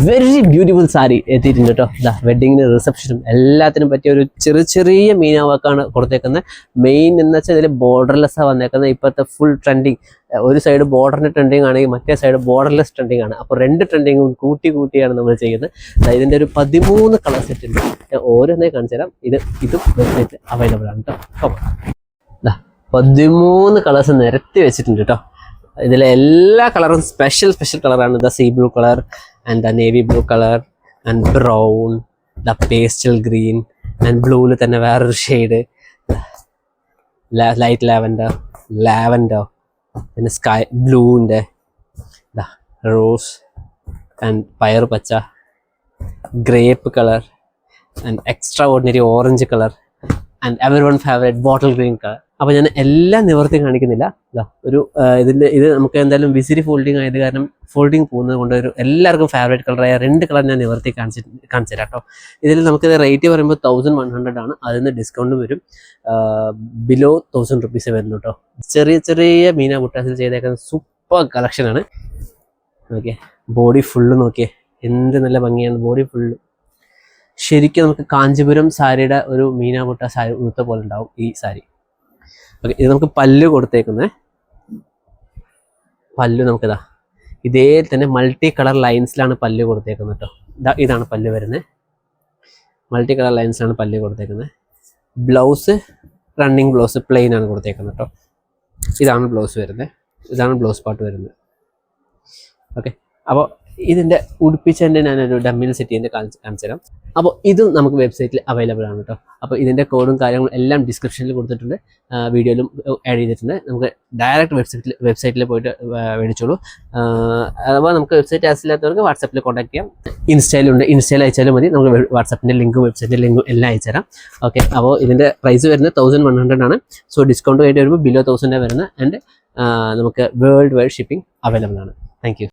Very beautiful sari എത്തിയിട്ടുണ്ട് കേട്ടോ. വെഡിങ്ങിന് റിസപ്ഷനും എല്ലാത്തിനും പറ്റിയ ഒരു ചെറിയ മീന വർക്കാണ് കൊടുത്തേക്കുന്നത്. മെയിൻ എന്ന് വെച്ചാൽ ഇതിൽ ബോർഡർലെസ്സാണ് വന്നേക്കുന്നത്. ഇപ്പോഴത്തെ ഫുൾ ട്രെൻഡിങ്, ഒരു സൈഡ് ബോർഡറിൻ്റെ ട്രെൻഡിങ് ആണെങ്കിൽ മറ്റേ സൈഡ് ബോർഡർലെസ് ട്രെൻഡിങ് ആണ്. അപ്പോൾ രണ്ട് ട്രെൻഡിങ്ങും കൂട്ടിയാണ് നമ്മൾ ചെയ്യുന്നത്. ഇതിൻ്റെ ഒരു 13 കളർ സെറ്റ് ഉണ്ട്. ഞാൻ ഓരോന്നേ കാണിച്ചു തരാം. ഇതും വെബ്സൈറ്റ് അവൈലബിൾ ആണ് കേട്ടോ. 13 കളേഴ്സ് നിരത്തി വെച്ചിട്ടുണ്ട് കേട്ടോ. ഇതിലെ എല്ലാ കളറും സ്പെഷ്യൽ കളറാണ്. Sea blue colour and navy blue colour and brown, pastel green and ബ്ലൂവിൽ തന്നെ വേറൊരു ഷെയ്ഡ്, ലൈറ്റ് ലാവൻഡർ, പിന്നെ സ്കൈ ബ്ലൂവിൻ്റെ റോസ് ആൻഡ് പയർ പച്ച, grape colour and extraordinary orange colour and everyone favourite bottle green colour. അപ്പോൾ ഞാൻ എല്ലാം നിവർത്തി കാണിക്കുന്നില്ല. ഇത് നമുക്ക് എന്തായാലും വിസിരി ഫോൾഡിങ് ആയത് കാരണം ഫോൾഡിങ് പോകുന്നത് കൊണ്ട് എല്ലാവർക്കും ഫേവറേറ്റ് കളറായ 2 കളർ ഞാൻ നിവർത്തി കാണിച്ചു തരാം കേട്ടോ. ഇതിൽ നമുക്കിത് റേറ്റ് പറയുമ്പോൾ 1100 ആണ്. അതിൽ നിന്ന് ഡിസ്കൗണ്ടും വരും. ബിലോ 1000 റുപ്പീസേ വരുന്നു കേട്ടോ. ചെറിയ മീന ബുട്ടാസിൽ ചെയ്തേക്കുന്ന സൂപ്പർ കളക്ഷനാണ്. ഓക്കെ, ബോഡി ഫുള്ള് നോക്കിയേ, എന്ത് നല്ല ഭംഗിയാണ് ബോഡി ഫുള്ള്. ശരിക്കും നമുക്ക് കാഞ്ചീപുരം സാരിയുടെ ഒരു മീന ബുട്ട സാരി ഉടുത്ത പോലെ ഉണ്ടാവും ഈ സാരി. ഓക്കെ, ഇത് നമുക്ക് പല്ല് കൊടുത്തേക്കുന്നത്. പല്ല് നമുക്കിതാ ഇതേ തന്നെ മൾട്ടി കളർ ലൈൻസിലാണ് പല്ല് കൊടുത്തേക്കുന്നത് കേട്ടോ. ഇതാണ് പല്ല് വരുന്നത്. മൾട്ടി കളർ ലൈൻസിലാണ് പല്ല് കൊടുത്തേക്കുന്നത്. ബ്ലൗസ് റണ്ണിങ് ബ്ലൗസ് പ്ലെയിൻ ആണ് കൊടുത്തേക്കുന്നത് കേട്ടോ. ഇതാണ് ബ്ലൗസ് വരുന്നത്. ഇതാണ് ബ്ലൗസ് പാർട്ട് വരുന്നത്. ഓക്കെ, അപ്പോൾ ഇതിൻ്റെ ഉടുപ്പിച്ചതിൻ്റെ ഞാനൊരു ഡമ്മിൽ സെറ്റ് ചെയ്യുന്നത് കാണിച്ചു തരാം. അപ്പോൾ ഇതും നമുക്ക് വെബ്സൈറ്റിൽ അവൈലബിൾ ആണ് കേട്ടോ. അപ്പോൾ ഇതിൻ്റെ കോഡും കാര്യങ്ങളും എല്ലാം ഡിസ്ക്രിപ്ഷനിൽ കൊടുത്തിട്ടുണ്ട്, വീഡിയോയിലും ആഡ് ചെയ്തിട്ടുണ്ട്. നമുക്ക് ഡയറക്റ്റ് വെബ്സൈറ്റിൽ പോയിട്ട് മേടിച്ചോളൂ. അഥവാ നമുക്ക് വെബ്സൈറ്റ് ആക്സസ് ഇല്ലാത്തവർക്ക് വാട്സാപ്പിൽ കോൺടാക്ട് ചെയ്യാം. ഇൻസ്റ്റയിലുണ്ട്, ഇൻസ്റ്റയിൽ അയച്ചാലും മതി. നമുക്ക് വാട്സാപ്പിൻ്റെ ലിങ്കും വെബ്സൈറ്റിൻ്റെ ലിങ്കും എല്ലാം അയച്ചുതരാം. ഓക്കെ, അപ്പോൾ ഇതിൻ്റെ പ്രൈസ് വരുന്നത് 1100 ആണ്. സോ ഡിസ്കൗണ്ട് ആയിട്ട് വരുമ്പോൾ ബിലോ 1000 വരുന്നത്. ആൻഡ് നമുക്ക് വേൾഡ് വൈഡ് ഷിപ്പിംഗ് അവൈലബിൾ ആണ്. Thank you.